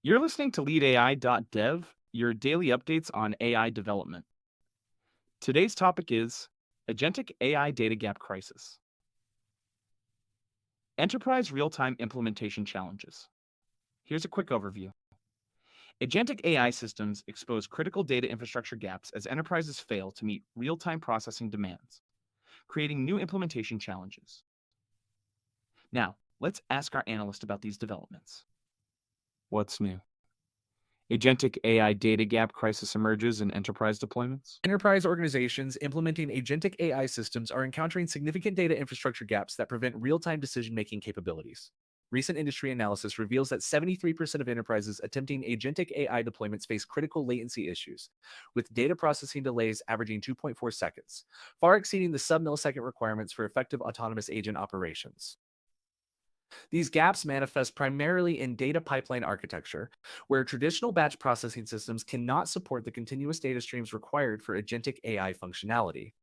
You're listening to leadai.dev, your daily updates on AI development. Today's topic is Agentic AI Data Gap Crisis. Enterprise Real-Time Implementation Challenges. Here's a quick overview. Agentic AI systems expose critical data infrastructure gaps as enterprises fail to meet real-time processing demands, creating new implementation challenges. Now, let's ask our analyst about these developments. What's new? Agentic AI data gap crisis emerges in enterprise deployments. Enterprise organizations implementing agentic AI systems are encountering significant data infrastructure gaps that prevent real-time decision-making capabilities. Recent industry analysis reveals that 73% of enterprises attempting agentic AI deployments face critical latency issues, with data processing delays averaging 2.4 seconds, far exceeding the sub-millisecond requirements for effective autonomous agent operations. These gaps manifest primarily in data pipeline architecture, where traditional batch processing systems cannot support the continuous data streams required for agentic AI functionality.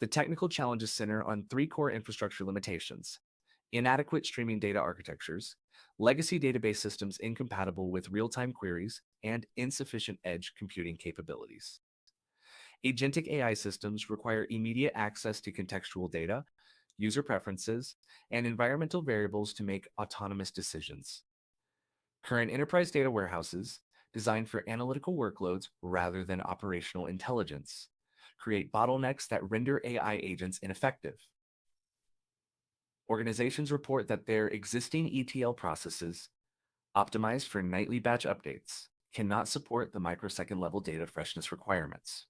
The technical challenges center on three core infrastructure limitations: inadequate streaming data architectures, legacy database systems incompatible with real time queries, and insufficient edge computing capabilities. Agentic AI systems require immediate access to contextual data, user preferences, and environmental variables to make autonomous decisions. Current enterprise data warehouses, designed for analytical workloads rather than operational intelligence, create bottlenecks that render AI agents ineffective. Organizations report that their existing ETL processes, optimized for nightly batch updates, cannot support the microsecond level data freshness requirements.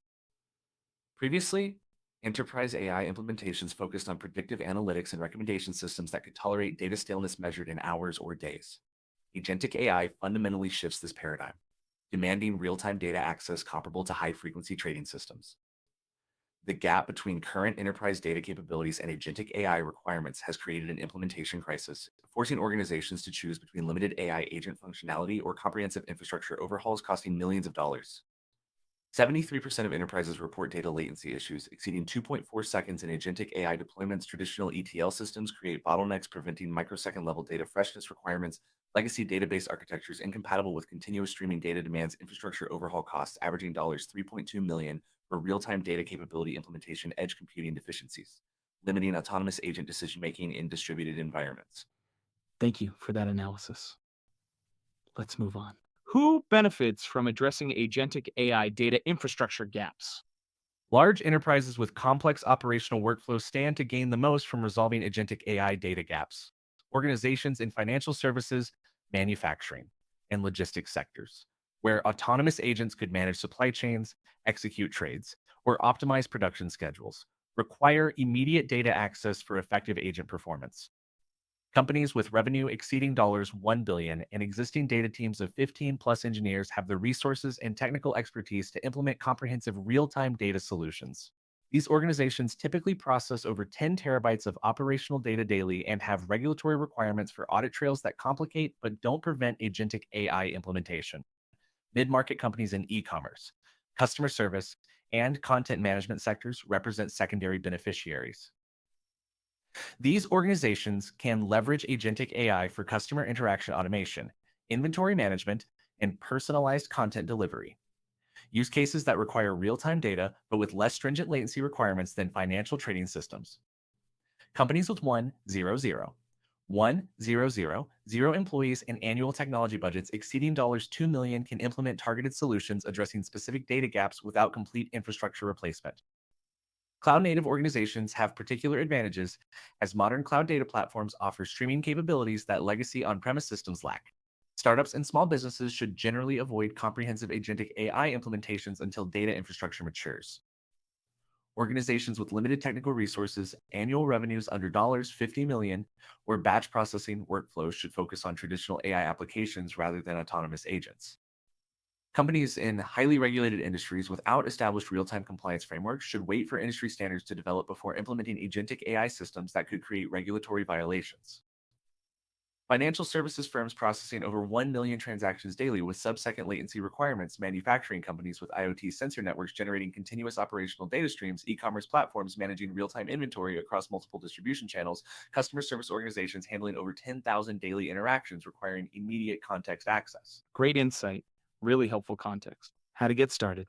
Previously, enterprise AI implementations focused on predictive analytics and recommendation systems that could tolerate data staleness measured in hours or days. Agentic AI fundamentally shifts this paradigm, demanding real-time data access comparable to high-frequency trading systems. The gap between current enterprise data capabilities and agentic AI requirements has created an implementation crisis, forcing organizations to choose between limited AI agent functionality or comprehensive infrastructure overhauls costing millions of dollars. 73% of enterprises report data latency issues, exceeding 2.4 seconds in agentic AI deployments. Traditional ETL systems create bottlenecks preventing microsecond level data freshness requirements. Legacy database architectures incompatible with continuous streaming data demands. Infrastructure overhaul costs averaging $3.2 million for real-time data capability implementation. Edge computing deficiencies, limiting autonomous agent decision-making in distributed environments. Thank you for that analysis. Let's move on. Who benefits from addressing agentic AI data infrastructure gaps? Large enterprises with complex operational workflows stand to gain the most from resolving agentic AI data gaps. Organizations in financial services, manufacturing, and logistics sectors, where autonomous agents could manage supply chains, execute trades, or optimize production schedules, require immediate data access for effective agent performance. Companies with revenue exceeding $1 billion and existing data teams of 15 plus engineers have the resources and technical expertise to implement comprehensive real-time data solutions. These organizations typically process over 10 terabytes of operational data daily and have regulatory requirements for audit trails that complicate but don't prevent agentic AI implementation. Mid-market companies in e-commerce, customer service, and content management sectors represent secondary beneficiaries. These organizations can leverage agentic AI for customer interaction automation, inventory management, and personalized content delivery. Use cases that require real-time data, but with less stringent latency requirements than financial trading systems. Companies with 1,000 employees and annual technology budgets exceeding $2 million can implement targeted solutions addressing specific data gaps without complete infrastructure replacement. Cloud-native organizations have particular advantages, as modern cloud data platforms offer streaming capabilities that legacy on-premise systems lack. Startups and small businesses should generally avoid comprehensive agentic AI implementations until data infrastructure matures. Organizations with limited technical resources, annual revenues under $50 million, or batch processing workflows should focus on traditional AI applications rather than autonomous agents. Companies in highly regulated industries without established real-time compliance frameworks should wait for industry standards to develop before implementing agentic AI systems that could create regulatory violations. Financial services firms processing over 1 million transactions daily with sub-second latency requirements, manufacturing companies with IoT sensor networks generating continuous operational data streams, e-commerce platforms managing real-time inventory across multiple distribution channels, customer service organizations handling over 10,000 daily interactions requiring immediate context access. Great insight. Really helpful context. How to get started.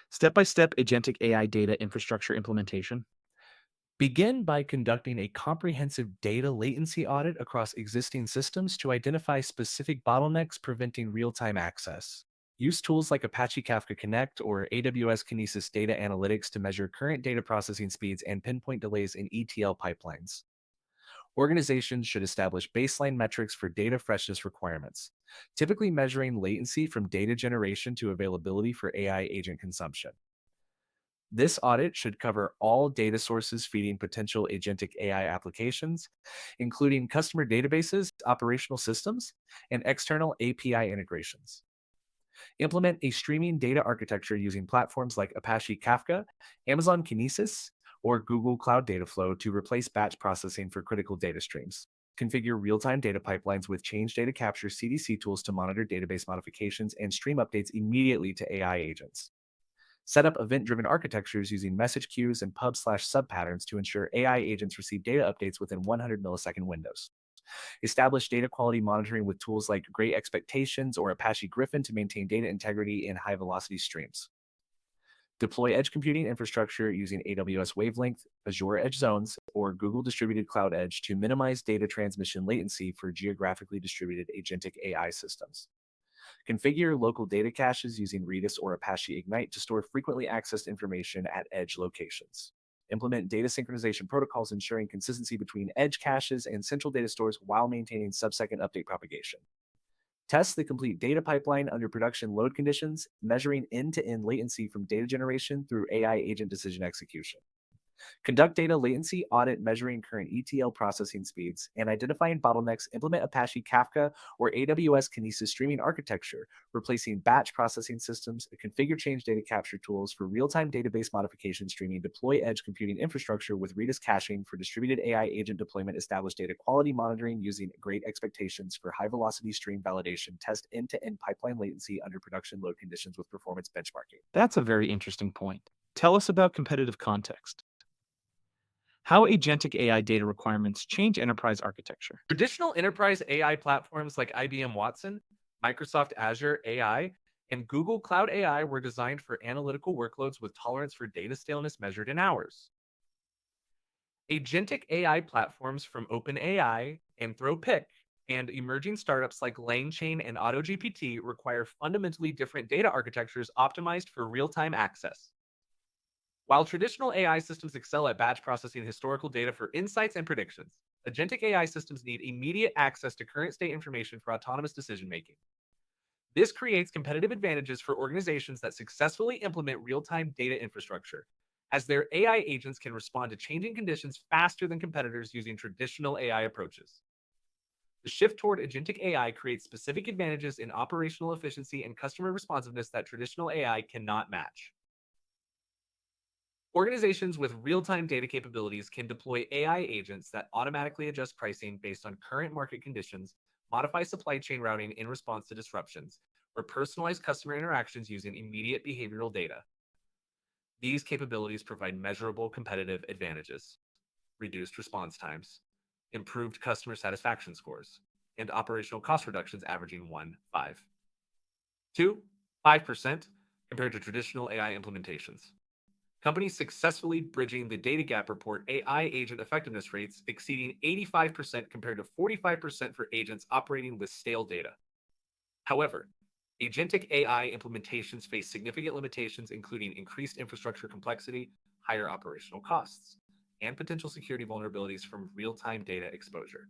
Step-by-step agentic AI data infrastructure implementation. Begin by conducting a comprehensive data latency audit across existing systems to identify specific bottlenecks preventing real-time access. Use tools like Apache Kafka Connect or AWS Kinesis Data Analytics to measure current data processing speeds and pinpoint delays in ETL pipelines. Organizations should establish baseline metrics for data freshness requirements, typically measuring latency from data generation to availability for AI agent consumption. This audit should cover all data sources feeding potential agentic AI applications, including customer databases, operational systems, and external API integrations. Implement a streaming data architecture using platforms like Apache Kafka, Amazon Kinesis, or Google Cloud Dataflow to replace batch processing for critical data streams. Configure real-time data pipelines with change data capture CDC tools to monitor database modifications and stream updates immediately to AI agents. Set up event-driven architectures using message queues and pub/sub patterns to ensure AI agents receive data updates within 100 millisecond windows. Establish data quality monitoring with tools like Great Expectations or Apache Griffin to maintain data integrity in high-velocity streams. Deploy edge computing infrastructure using AWS Wavelength, Azure Edge Zones, or Google Distributed Cloud Edge to minimize data transmission latency for geographically distributed agentic AI systems. Configure local data caches using Redis or Apache Ignite to store frequently accessed information at edge locations. Implement data synchronization protocols ensuring consistency between edge caches and central data stores while maintaining sub-second update propagation. Test the complete data pipeline under production load conditions, measuring end-to-end latency from data generation through AI agent decision execution. Conduct data latency audit measuring current ETL processing speeds and identifying bottlenecks. Implement Apache Kafka or AWS Kinesis streaming architecture, replacing batch processing systems, configure change data capture tools for real-time database modification streaming, deploy edge computing infrastructure with Redis caching for distributed AI agent deployment, establish data quality monitoring using Great Expectations for high-velocity stream validation, test end-to-end pipeline latency under production load conditions with performance benchmarking. That's a very interesting point. Tell us about competitive context. How agentic AI data requirements change enterprise architecture. Traditional enterprise AI platforms like IBM Watson, Microsoft Azure AI, and Google Cloud AI were designed for analytical workloads with tolerance for data staleness measured in hours. Agentic AI platforms from OpenAI, Anthropic, and emerging startups like LangChain and AutoGPT require fundamentally different data architectures optimized for real-time access. While traditional AI systems excel at batch processing historical data for insights and predictions, agentic AI systems need immediate access to current state information for autonomous decision making. This creates competitive advantages for organizations that successfully implement real time data infrastructure, as their AI agents can respond to changing conditions faster than competitors using traditional AI approaches. The shift toward agentic AI creates specific advantages in operational efficiency and customer responsiveness that traditional AI cannot match. Organizations with real-time data capabilities can deploy AI agents that automatically adjust pricing based on current market conditions, modify supply chain routing in response to disruptions, or personalize customer interactions using immediate behavioral data. These capabilities provide measurable competitive advantages: reduced response times, improved customer satisfaction scores, and operational cost reductions averaging 5% compared to traditional AI implementations. Companies successfully bridging the data gap report AI agent effectiveness rates exceeding 85% compared to 45% for agents operating with stale data. However, agentic AI implementations face significant limitations, including increased infrastructure complexity, higher operational costs, and potential security vulnerabilities from real-time data exposure.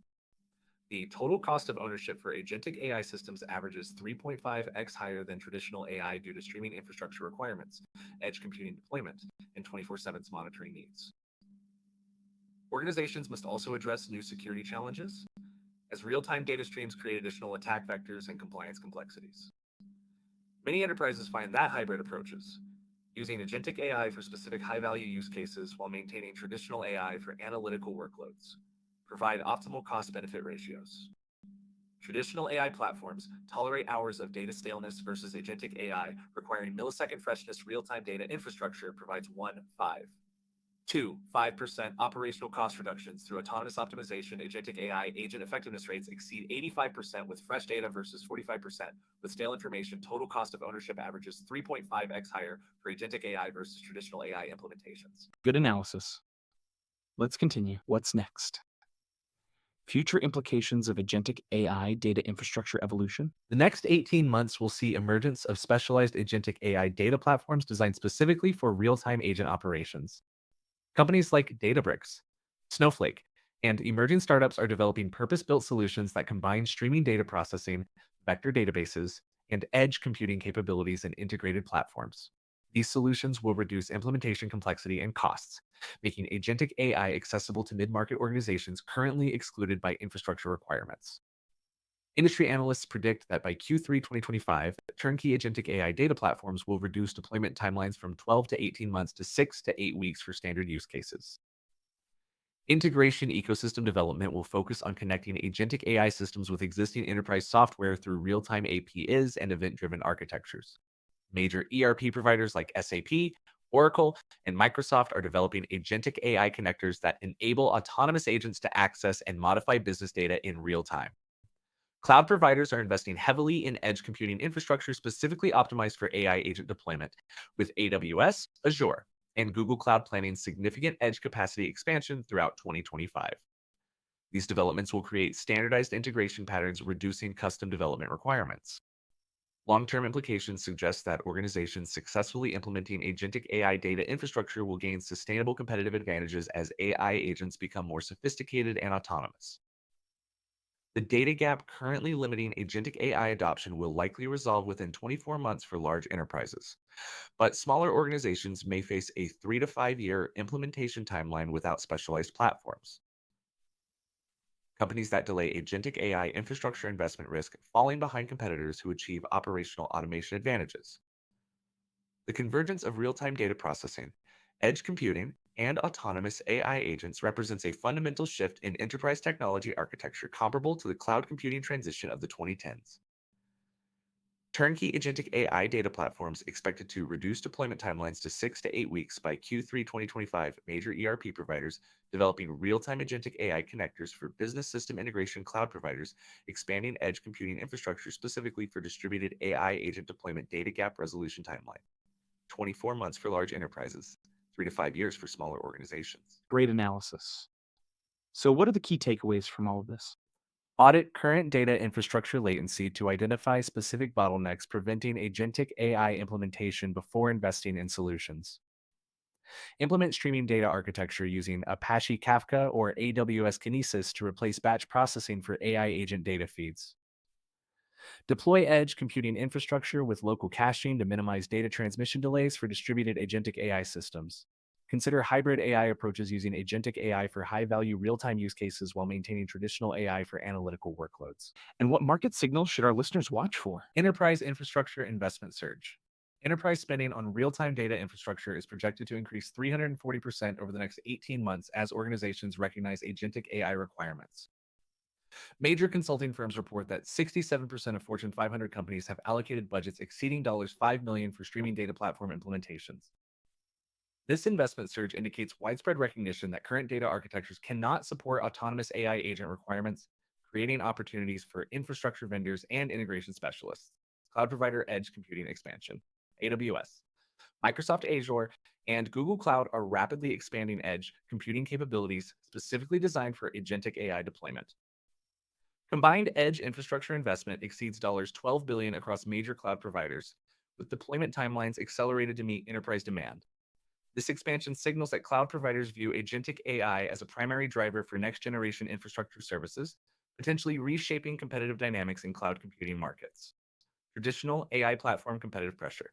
The total cost of ownership for agentic AI systems averages 3.5x higher than traditional AI due to streaming infrastructure requirements, edge computing deployment, and 24/7 monitoring needs. Organizations must also address new security challenges, as real-time data streams create additional attack vectors and compliance complexities. Many enterprises find that hybrid approaches, using agentic AI for specific high-value use cases while maintaining traditional AI for analytical workloads, provide optimal cost-benefit ratios. Traditional AI platforms tolerate hours of data staleness versus agentic AI, requiring millisecond freshness real-time data infrastructure provides 1.5. 2. 5% operational cost reductions through autonomous optimization. Agentic AI agent effectiveness rates exceed 85% with fresh data versus 45%. With stale information, total cost of ownership averages 3.5x higher for agentic AI versus traditional AI implementations. Good analysis. Let's continue. What's next? Future implications of agentic AI data infrastructure evolution? The next 18 months will see emergence of specialized agentic AI data platforms designed specifically for real-time agent operations. Companies like Databricks, Snowflake, and emerging startups are developing purpose-built solutions that combine streaming data processing, vector databases, and edge computing capabilities in integrated platforms. These solutions will reduce implementation complexity and costs, making agentic AI accessible to mid-market organizations currently excluded by infrastructure requirements. Industry analysts predict that by Q3 2025, turnkey agentic AI data platforms will reduce deployment timelines from 12 to 18 months to 6 to 8 weeks for standard use cases. Integration ecosystem development will focus on connecting agentic AI systems with existing enterprise software through real-time APIs and event-driven architectures. Major ERP providers like SAP, Oracle, and Microsoft are developing agentic AI connectors that enable autonomous agents to access and modify business data in real time. Cloud providers are investing heavily in edge computing infrastructure specifically optimized for AI agent deployment, with AWS, Azure, and Google Cloud planning significant edge capacity expansion throughout 2025. These developments will create standardized integration patterns, reducing custom development requirements. Long-term implications suggest that organizations successfully implementing agentic AI data infrastructure will gain sustainable competitive advantages as AI agents become more sophisticated and autonomous. The data gap currently limiting agentic AI adoption will likely resolve within 24 months for large enterprises, but smaller organizations may face a 3 to 5 year implementation timeline without specialized platforms. Companies that delay agentic AI infrastructure investment risk falling behind competitors who achieve operational automation advantages. The convergence of real-time data processing, edge computing, and autonomous AI agents represents a fundamental shift in enterprise technology architecture comparable to the cloud computing transition of the 2010s. Turnkey agentic AI data platforms expected to reduce deployment timelines to 6 to 8 weeks by Q3 2025. Major ERP providers developing real-time agentic AI connectors for business system integration cloud providers, expanding edge computing infrastructure specifically for distributed AI agent deployment data gap resolution timeline. 24 months for large enterprises, 3 to 5 years for smaller organizations. Great analysis. So, what are the key takeaways from all of this? Audit current data infrastructure latency to identify specific bottlenecks preventing agentic AI implementation before investing in solutions. Implement streaming data architecture using Apache Kafka or AWS Kinesis to replace batch processing for AI agent data feeds. Deploy edge computing infrastructure with local caching to minimize data transmission delays for distributed agentic AI systems. Consider hybrid AI approaches using agentic AI for high-value real-time use cases while maintaining traditional AI for analytical workloads. And what market signals should our listeners watch for? Enterprise infrastructure investment surge. Enterprise spending on real-time data infrastructure is projected to increase 340% over the next 18 months as organizations recognize agentic AI requirements. Major consulting firms report that 67% of Fortune 500 companies have allocated budgets exceeding $5 million for streaming data platform implementations. This investment surge indicates widespread recognition that current data architectures cannot support autonomous AI agent requirements, creating opportunities for infrastructure vendors and integration specialists. Cloud provider edge computing expansion. AWS, Microsoft Azure, and Google Cloud are rapidly expanding edge computing capabilities specifically designed for agentic AI deployment. Combined edge infrastructure investment exceeds $12 billion across major cloud providers, with deployment timelines accelerated to meet enterprise demand. This expansion signals that cloud providers view agentic AI as a primary driver for next-generation infrastructure services, potentially reshaping competitive dynamics in cloud computing markets. Traditional AI platform competitive pressure.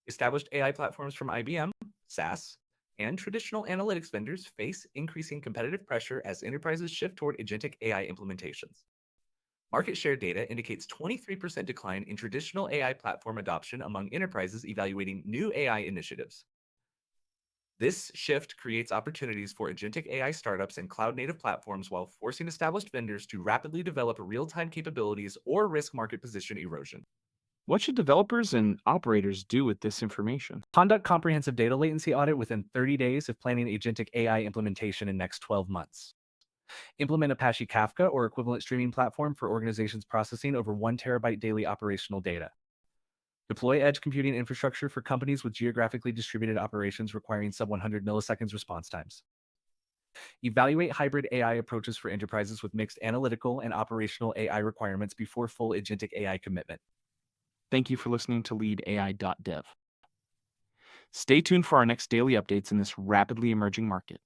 Established AI platforms from IBM, SaaS, and traditional analytics vendors face increasing competitive pressure as enterprises shift toward agentic AI implementations. Market share data indicates 23% decline in traditional AI platform adoption among enterprises evaluating new AI initiatives. This shift creates opportunities for agentic AI startups and cloud-native platforms while forcing established vendors to rapidly develop real-time capabilities or risk market position erosion. What should developers and operators do with this information? Conduct comprehensive data latency audit within 30 days if planning agentic AI implementation in next 12 months. Implement Apache Kafka or equivalent streaming platform for organizations processing over 1 terabyte daily operational data. Deploy edge computing infrastructure for companies with geographically distributed operations requiring sub 100 milliseconds response times. Evaluate hybrid AI approaches for enterprises with mixed analytical and operational AI requirements before full agentic AI commitment. Thank you for listening to leadai.dev. Stay tuned for our next daily updates in this rapidly emerging market.